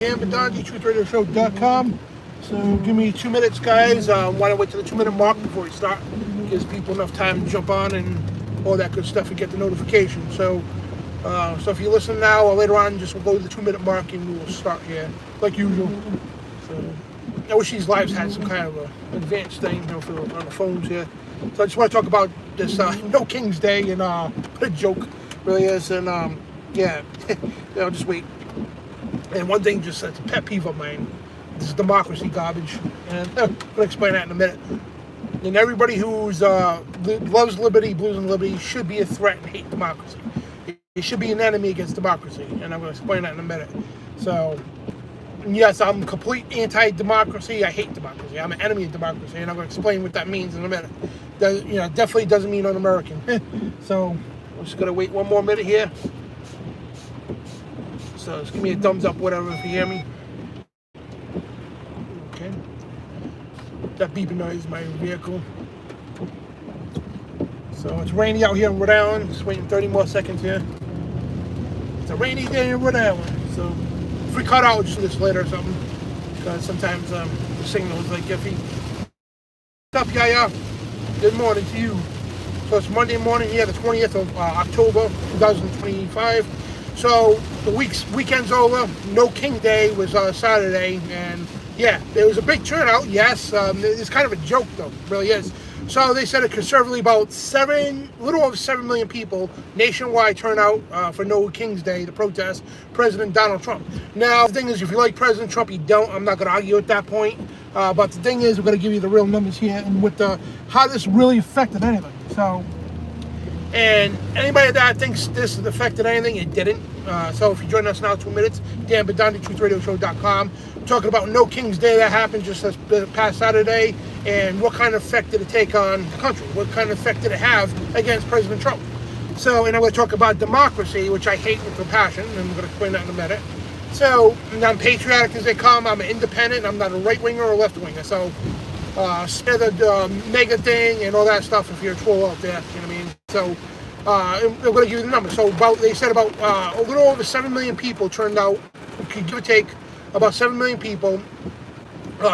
Venmo Bidondi, TruthRadioShow.com. So give me 2 minutes, guys. Why don't wait till the 2-minute mark before we start? Gives people enough time to jump on and all that good stuff and get the notification. So if you listen now or later on, just we'll go to the 2-minute mark and we'll start here like usual. So I wish these lives had some kind of a advanced thing, for on the phones here. So I just want to talk about this No King's Day and what a joke really is. And yeah, just wait. And one thing just it's a pet peeve of mine. This is democracy garbage, and I'm gonna explain that in a minute. And everybody who's loves liberty, believes in liberty, should be a threat and hate democracy. It should be an enemy against democracy, and I'm gonna explain that in a minute. So, yes, I'm complete anti-democracy. I hate democracy. I'm an enemy of democracy, and I'm gonna explain what that means in a minute. That, definitely doesn't mean un-American. So, I'm just gonna wait one more minute here. So just give me a thumbs up, whatever, if you hear me. Okay. That beeping noise is my vehicle. So it's rainy out here in Rhode Island. Just waiting 30 more seconds here. It's a rainy day in Rhode Island. So if we cut out, just do this later or something. Because sometimes the signal is like iffy. What's up, Yaya? Good morning to you. So it's Monday morning here, the 20th of October, 2025. So the weekend's over. No King Day was Saturday, and yeah, there was a big turnout. Yes, it's kind of a joke though, it really is. So they said a conservatively about little over 7 million people nationwide turn out for No King's Day to protest President Donald Trump. Now the thing is, if you like President Trump, you don't. I'm not going to argue at that point. But the thing is, we're going to give you the real numbers here and with how this really affected anything. So. And anybody that thinks this affected anything, it didn't. So if you join us now, 2 minutes, Dan Bidondi, TruthRadioShow.com. Talking about No King's Day that happened just this past Saturday, and what kind of effect did it take on the country? What kind of effect did it have against President Trump? So, and I'm going to talk about democracy, which I hate with compassion, and I'm going to explain that in a minute. So, I'm patriotic as they come. I'm an independent. I'm not a right-winger or a left-winger. So, spare the mega thing and all that stuff if you're a troll out there, you know what I mean? So, I'm going to give you the numbers. So, they said about a little over 7 million people turned out, give or take, about 7 million people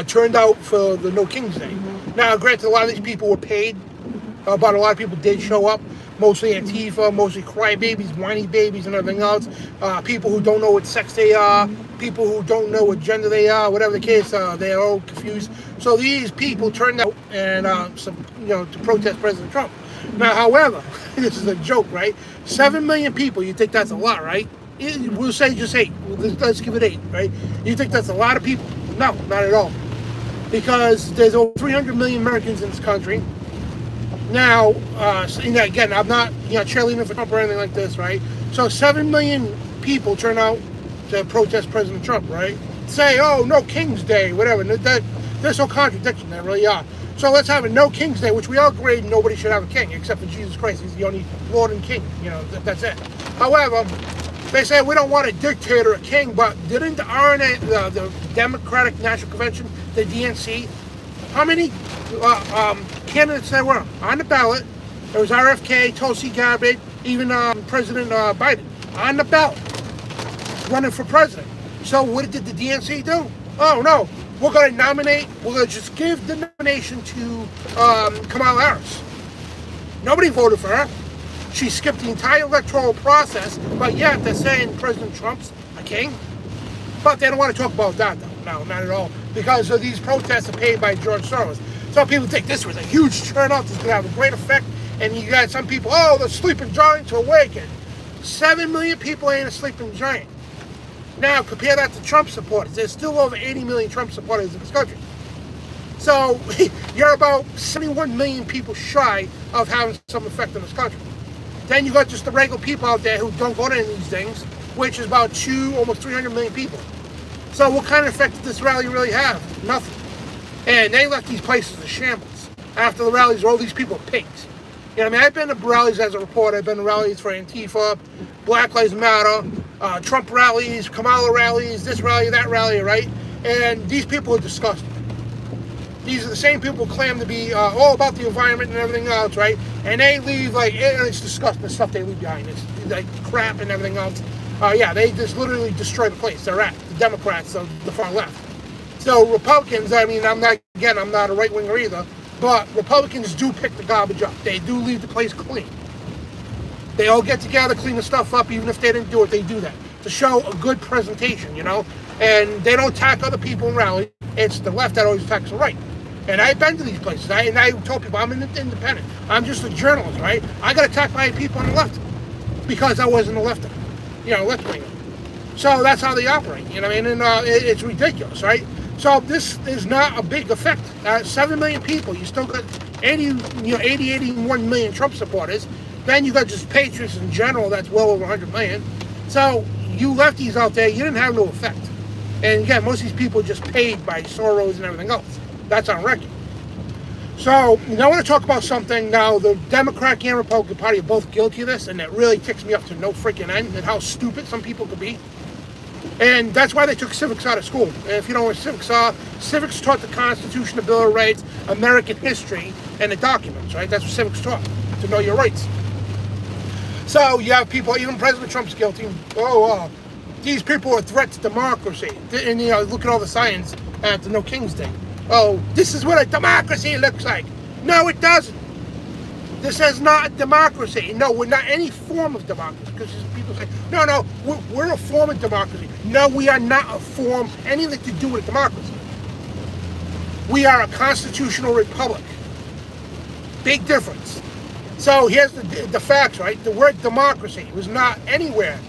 turned out for the No King's Day. Now, granted, a lot of these people were paid, but a lot of people did show up. Mostly Antifa, mostly crybabies, whiny babies, and everything else. People who don't know what sex they are, people who don't know what gender they are, whatever the case, they're all confused. So these people turned out and to protest President Trump. Now, however, this is a joke, right? 7 million people. You think that's a lot, right? We'll say just 8. Let's give it 8, right? You think that's a lot of people? No, not at all. Because there's over 300 million Americans in this country. Now, again, I'm not cheerleading for Trump or anything like this, right? So 7 million people turn out to protest President Trump, right? Say, oh, No King's Day, whatever. There's no contradiction there, really are. So let's have a No King's Day, which we all agree nobody should have a king except for Jesus Christ. He's the only Lord and King. That's it. However, they say we don't want a dictator, a king, but didn't the RNA, the Democratic National Convention, the DNC, how many candidates there were on the ballot? There was RFK, Tulsi Gabbard, even President Biden on the ballot running for president. So what did the DNC do? Oh no, we're going to just give the nomination to Kamala Harris. Nobody voted for her. She skipped the entire electoral process, but yet they're saying President Trump's a king. But they don't want to talk about that though. No, not at all. Because of these protests are paid by George Soros. Some people think this was a huge turnout, this is going to have a great effect. And you got some people, oh, the sleeping giant to awaken. 7 million people ain't a sleeping giant. Now, compare that to Trump supporters. There's still over 80 million Trump supporters in this country. So, you're about 71 million people shy of having some effect in this country. Then you got just the regular people out there who don't go to any of these things, which is about almost 300 million people. So what kind of effect did this rally really have? Nothing. And they left these places in shambles. After the rallies, all these people are pigs. I've been to rallies as a reporter. I've been to rallies for Antifa, Black Lives Matter, Trump rallies, Kamala rallies, this rally, that rally, right? And these people are disgusting. These are the same people who claim to be all about the environment and everything else, right? And they leave it's disgusting, the stuff they leave behind. It's like crap and everything else. They just literally destroy the place they're at. the Democrats, the far left. So Republicans, I mean, I'm not a right-winger either, but Republicans do pick the garbage up. They do leave the place clean. They all get together, clean the stuff up, even if they didn't do it, they do that to show a good presentation, and they don't attack other people in rallies. It's the left that always attacks the right. And I've been to these places, and I told people I'm an independent. I'm just a journalist, right? I got attacked by people on the left because I wasn't a left-winger. So that's how they operate, And it's ridiculous, right? So this is not a big effect. 7 million people, you still got 81 million Trump supporters. Then you got just patriots in general, that's well over 100 million. So you lefties out there, you didn't have no effect. And again, most of these people are just paid by Soros and everything else. That's on record. So I want to talk about something now. The Democrat and Republican Party are both guilty of this, and it really ticks me up to no freaking end, and how stupid some people could be. And that's why they took civics out of school. And if you know what civics are, civics taught the Constitution, the Bill of Rights, American history, and the documents, right? That's what civics taught, to know your rights. So you have people, even President Trump's guilty. These people are a threat to democracy. And look at all the signs at the No Kings Day. Oh, this is what a democracy looks like. No, it doesn't. This is not a democracy. No, we're not any form of democracy. Because people say, no, we're a form of democracy. No, we are not a form, anything to do with a democracy. We are a constitutional republic. Big difference. So here's the facts, right? The word democracy was not anywhere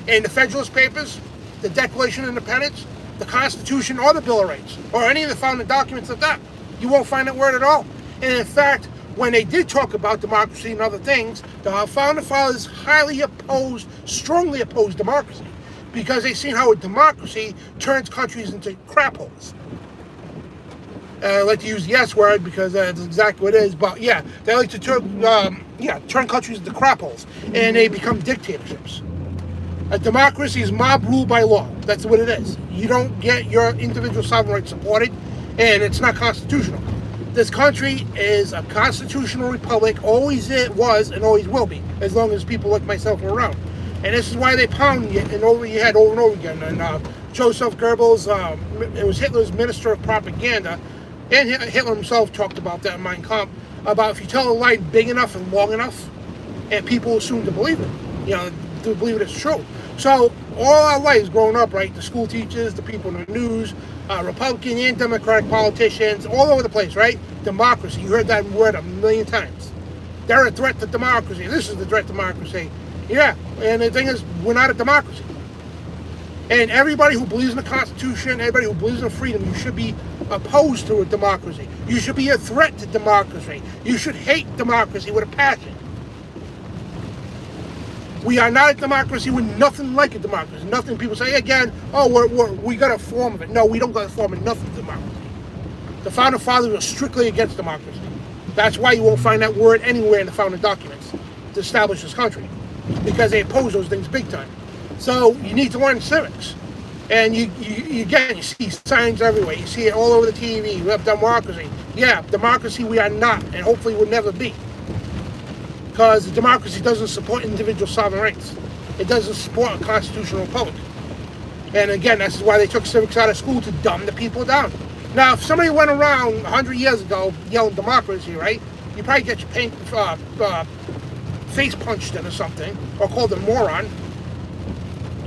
in the Federalist Papers, the Declaration of Independence, the Constitution, or the Bill of Rights, or any of the founding documents of that. You won't find that word at all. And in fact, when they did talk about democracy and other things, the founding fathers strongly opposed democracy, because they seen how a democracy turns countries into crap holes. I like to use the S word because that's exactly what it is. But yeah, they like to turn countries into crap holes, and they become dictatorships. A democracy is mob rule by law. That's what it is. You don't get your individual sovereign rights supported, and it's not constitutional. This country is a constitutional republic. Always it was, and always will be, as long as people like myself are around. And this is why they pound you over your head over and over again. And Joseph Goebbels, it was Hitler's minister of propaganda. And Hitler himself talked about that in Mein Kampf, about if you tell a lie big enough and long enough, and people assume to believe it, to believe it is true. So all our lives growing up, right, the school teachers, the people in the news, Republican and Democratic politicians, all over the place, right? Democracy, you heard that word a million times. They're a threat to democracy. This is the threat to democracy. Yeah, and the thing is, we're not a democracy. And everybody who believes in the Constitution, everybody who believes in freedom, you should be opposed to a democracy. You should be a threat to democracy. You should hate democracy with a passion. We are not a democracy. We're nothing like a democracy. Nothing. People say again, we got a form of it. No, we don't got a form of nothing democracy. The founding fathers are strictly against democracy. That's why you won't find that word anywhere in the founding documents to establish this country, because they oppose those things big time. So you need to learn civics. And you see signs everywhere. You see it all over the TV. We have democracy. Yeah, democracy we are not, and hopefully will never be. Because democracy doesn't support individual sovereign rights. It doesn't support a constitutional republic. And again, that's why they took civics out of school, to dumb the people down. Now, if somebody went around 100 years ago yelling democracy, right, you probably get your face punched in or something, or called a moron.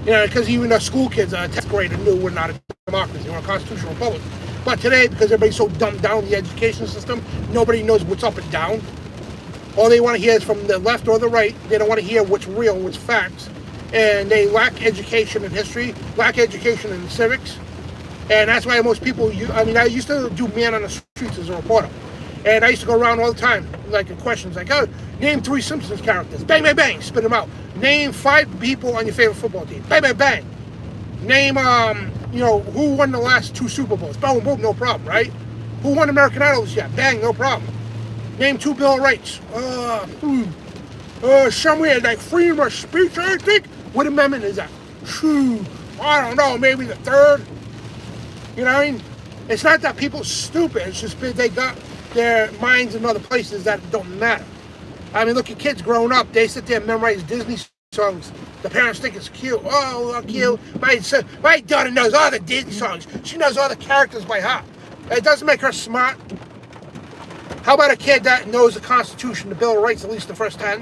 Because even the school kids, a 10th grader, knew we're not a democracy, we're a constitutional republic. But today, because everybody's so dumbed down the education system, nobody knows what's up and down. All they want to hear is from the left or the right. They don't want to hear what's real, what's facts. And they lack education in history, lack education in civics. And that's why most people, I used to do man on the streets as a reporter. And I used to go around all the time, like questions like, name 3 Simpsons characters. Bang, bang, bang, spit them out. Name 5 people on your favorite football team. Bang, bang, bang. Name, who won the last 2 Super Bowls. Boom, boom, no problem, right? Who won American Idol this year? Bang, no problem. Name 2 Bill of Rights. Somewhere like freedom of speech, I think. What amendment is that? I don't know, maybe the 3rd. You know what I mean? It's not that people are stupid. It's just they got their minds in other places that don't matter. I mean, look at kids growing up. They sit there and memorize Disney songs The parents think it's cute. Oh, cute. My daughter knows all the Disney songs. She knows all the characters by heart. It doesn't make her smart. How about a kid that knows the Constitution, the Bill of Rights, at least the first 10,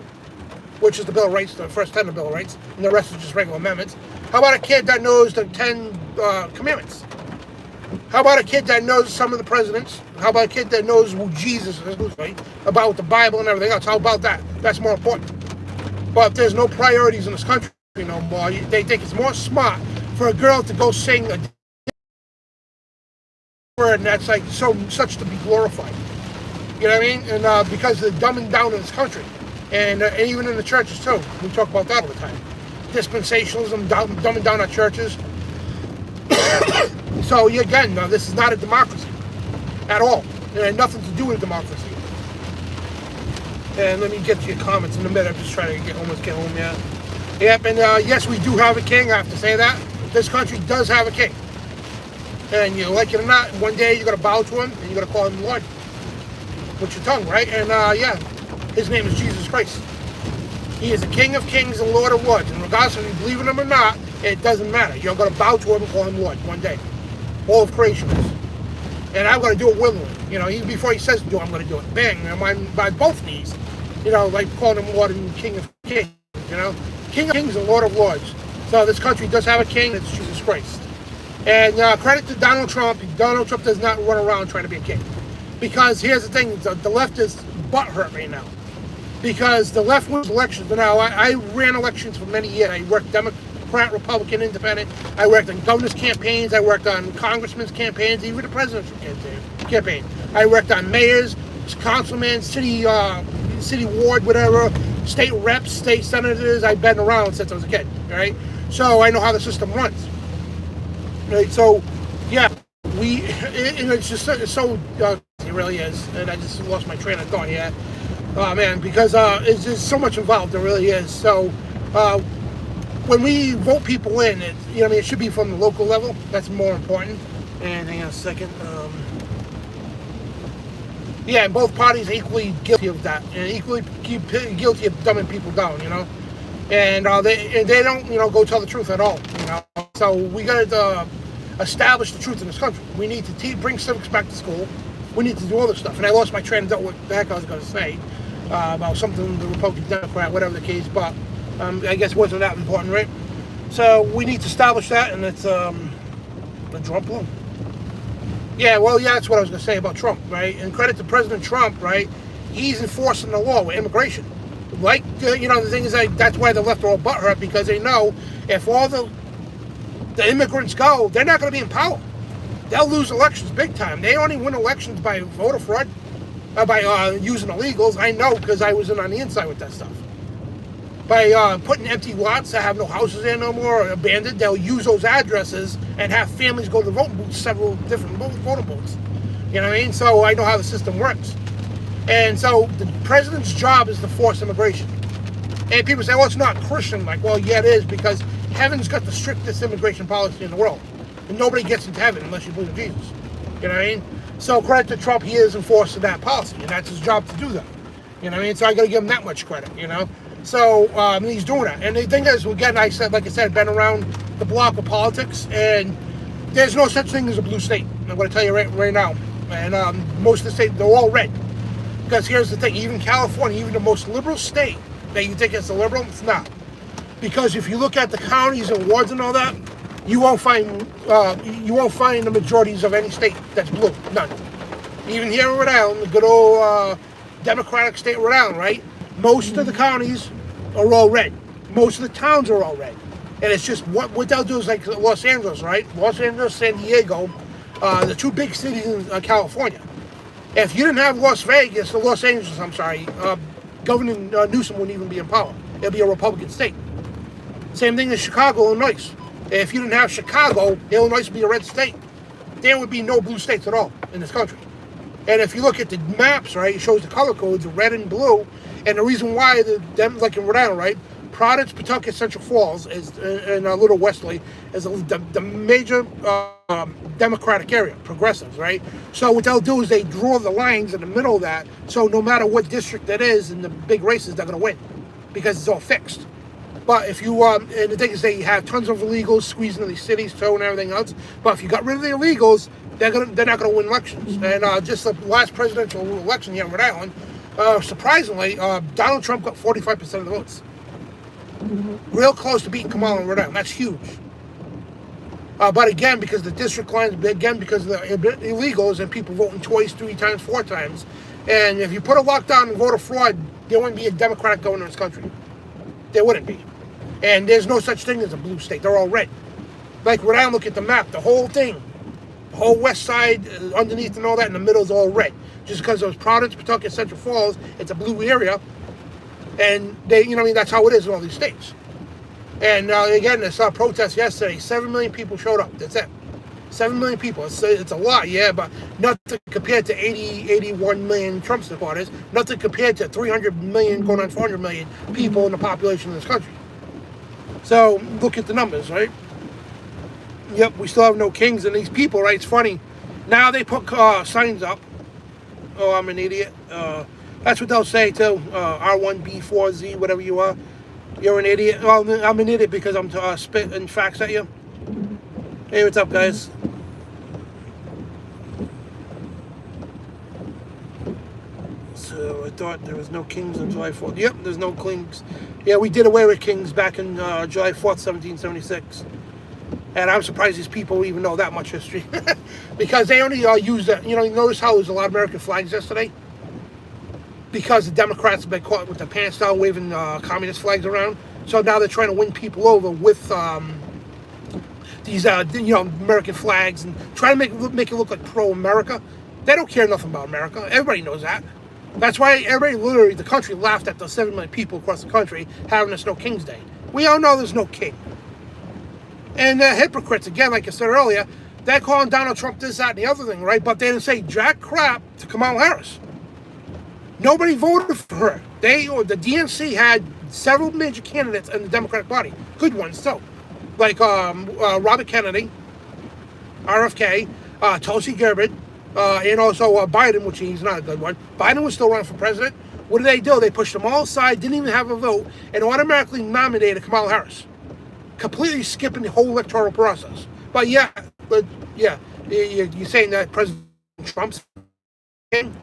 which is the Bill of Rights, the first 10 of the Bill of Rights, and the rest is just regular amendments? How about a kid that knows the 10 commandments? How about a kid that knows some of the presidents? How about a kid that knows who Jesus is, right? About the Bible and everything else? How about that? That's more important. But there's no priorities in this country no more. They think it's more smart for a girl to go sing a word, and that's like such to be glorified. You know what I mean? And because they're dumbing down in this country, and even in the churches too. We talk about that all the time. Dispensationalism, dumbing down our churches. So again, this is not a democracy at all. It had nothing to do with democracy. And let me get to your comments in a minute. I'm just trying to almost get home, yeah. Yep, and yes, we do have a king. I have to say that. This country does have a king. And you like it or not, one day you're going to bow to him and you're going to call him Lord. With your tongue, right? And yeah, his name is Jesus Christ. He is the King of Kings and Lord of Lords. And regardless of you believe in him or not, it doesn't matter. You're going to bow to him and call him Lord one day. All of creation is. And I'm going to do it willingly. You know, even before he says to do it, I'm going to do it. Bang, by both knees. You know, like calling him Lord and King of Kings. You know, King of Kings and Lord of Lords. So this country does have a king. It's Jesus Christ. And credit to Donald Trump. Donald Trump does not run around trying to be a king. Because here's the thing, the left is butthurt right now. Because the left wins elections. Now, I ran elections for many years. I worked Democrat, Republican, Independent. I worked on governor's campaigns. I worked on congressmen's campaigns, even the presidential campaign. I worked on mayors, councilmen, city ward, whatever, state reps, state senators. I've been around since I was a kid, all right? So I know how the system runs. Right? So, yeah, it's just so it really is. And I just lost my train of thought here. Oh, man, because it's just so much involved. There really is. So, when we vote people in, it should be from the local level. That's more important. And hang on a second. Yeah, and both parties are equally guilty of that, and equally guilty of dumbing people down, you know. And they don't, go tell the truth at all, you know. So we got to establish the truth in this country. We need to bring civics back to school. We need to do all this stuff. And I lost my train of thought what the heck I was going to say about something, the Republican, Democrat, whatever the case. But I guess it wasn't that important, right? So we need to establish that, and it's the Trump law. Yeah, well, yeah, that's what I was going to say about Trump, right? And credit to President Trump, right? He's enforcing the law with immigration. Like, the thing is, that's why the left are all butthurt, because they know if all the immigrants go, they're not going to be in power. They'll lose elections big time. They only win elections by voter fraud, by using illegals. I know, because I was on the inside with that stuff. By putting empty lots that have no houses there no more, or abandoned, they'll use those addresses and have families go to the voting booths, several different voting booths. You know what I mean? So I know how the system works. And so the president's job is to force immigration. And people say, well, it's not Christian. Like, well, yeah, it is, because heaven's got the strictest immigration policy in the world. And nobody gets into heaven unless you believe in Jesus. You know what I mean? So credit to Trump, he is enforcing that policy, and that's his job to do that. You know what I mean? So I got to give him that much credit, you know? So he's doing that. And the thing is, again, like I said, been around the block of politics, and there's no such thing as a blue state. I'm going to tell you right now. And most of the states, they're all red. Because here's the thing, even California, even the most liberal state that you think it's a liberal, it's not. Because if you look at the counties and wards and all that, you won't find the majorities of any state that's blue. None. Even here in Rhode Island, the good old Democratic state of Rhode Island, right? Most of the counties are all red. Most of the towns are all red. And it's just what they'll do is like Los Angeles, right? Los Angeles, San Diego, the two big cities in California. If you didn't have Los Angeles, I'm sorry, Governor Newsom wouldn't even be in power. It'd be a Republican state. Same thing as Chicago, Illinois. If you didn't have Chicago, Illinois would be a red state. There would be no blue states at all in this country. And if you look at the maps, right, it shows the color codes, red and blue. And the reason why, like in Rhode Island, right, Providence, Pawtucket, Central Falls, is and Little Westerly, is the major Democratic area, progressives, right? So what they'll do is they draw the lines in the middle of that, so no matter what district that is in the big races, they're going to win, because it's all fixed. But if you, and the thing is, they have tons of illegals squeezing into these cities, too, and everything else. But if you got rid of the illegals, they're not gonna win elections. And just the last presidential election here in Rhode Island, surprisingly, Donald Trump got 45% of the votes. Real close to beating Kamala in Rhode Island. That's huge. But again, because the district lines, again, because of the illegals and people voting twice, 3 times, 4 times. And if you put a lockdown and voter fraud, there wouldn't be a Democratic governor in this country. There wouldn't be. And there's no such thing as a blue state. They're all red. Like Rhode Island, look at the map, the whole thing. The whole west side, underneath and all that, in the middle is all red. Just because of Providence, Pawtucket, Central Falls, it's a blue area. And they, that's how it is in all these states. And again, this protest yesterday, 7 million people showed up. That's it. 7 million people. It's a lot, yeah, but nothing compared to 81 million Trump supporters. Nothing compared to 300 million, going on 400 million people in the population of this country. So look at the numbers, right? Yep, we still have no kings, and these people, right? It's funny. Now they put signs up. Oh, I'm an idiot. That's what they'll say too. R1B4Z, whatever you are. You're an idiot. Well, I'm an idiot because I'm spitting facts at you. Hey, what's up, guys? So I thought there was no kings on July 4th. Yep, there's no kings. Yeah, we did away with kings back in July 4th, 1776. And I'm surprised these people even know that much history. Because they only use that. You notice how there was a lot of American flags yesterday? Because the Democrats have been caught with their pants down waving communist flags around. So now they're trying to win people over with these American flags and try to make it look like pro-America. They don't care nothing about America. Everybody knows that. That's why everybody, literally, the country laughed at the 7 million people across the country having this No King's Day. We all know there's no king. And the hypocrites, again, like I said earlier, they're calling Donald Trump this, that, and the other thing, right? But they didn't say jack crap to Kamala Harris. Nobody voted for her. The DNC had several major candidates in the Democratic Party. Good ones, too. Like Robert Kennedy, RFK, Tulsi Gabbard, and also Biden, which he's not a good one. Biden was still running for president. What did they do? They pushed them all aside, didn't even have a vote, and automatically nominated Kamala Harris. Completely skipping the whole electoral process. But you're saying that President Trump's king?